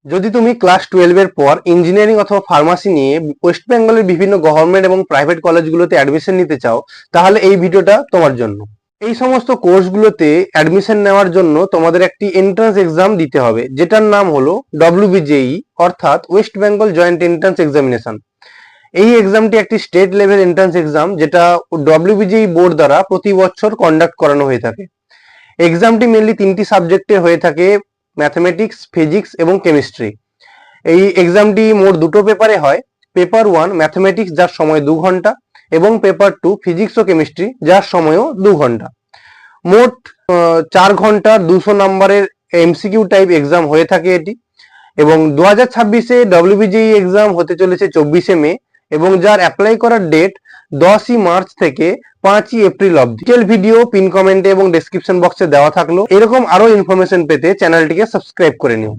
যদি তুমি ক্লাস 12 এর পর ইঞ্জিনিয়ারিং অথবা ফার্মাসি নিয়ে ওয়েস্ট বেঙ্গলের বিভিন্ন গভর্নমেন্ট এবং প্রাইভেট কলেজগুলোতে অ্যাডমিশন নিতে চাও, তাহলে এই ভিডিওটা তোমার জন্য। এই সমস্ত কোর্সগুলোতে অ্যাডমিশন নেওয়ার জন্য তোমাদের একটি এন্ট্রান্স এক্সাম দিতে হবে, যেটার নাম হলো WBJE, অর্থাৎ West Bengal joint entrance examination. এই এক্সামটি একটি স্টেট লেভেল এন্ট্রান্স এক্সাম, যেটা WBJE বোর্ড দ্বারা প্রতি বছর কন্ডাক্ট করানো হয়ে থাকে। এক্সামটি মেনলি 3টি সাবজেক্টে হয়ে থাকে: ম্যাথমেটিক্স, ফিজিক্স এবং কেমিস্ট্রি। এই এক্সামটি মোট 2টো পেপারে হয়। পেপার 1 ম্যাথমেটিক্স, যার সময় 2 ঘন্টা, এবং পেপার 2 ফিজিক্স ও কেমিস্ট্রি, যার সময়ও 2 ঘন্টা। মোট 4 ঘন্টার 200 নম্বরের MCQ টাইপ এক্সাম হয়ে থাকে এটি। এবং 2026-এ WBJE এক্সাম হতে চলেছে 24শে মে, এবং যার অ্যাপ্লাই করার ডেট 10ই মার্চ থেকে 5ই এপ্রিল অবধি। ডিটেল ভিডিও পিন কমেন্টে এবং ডেসক্রিপশন বক্সে দেওয়া থাকলো। এরকম আরো ইনফরমেশন পেতে চ্যানেলটিকে সাবস্ক্রাইব করে নিও।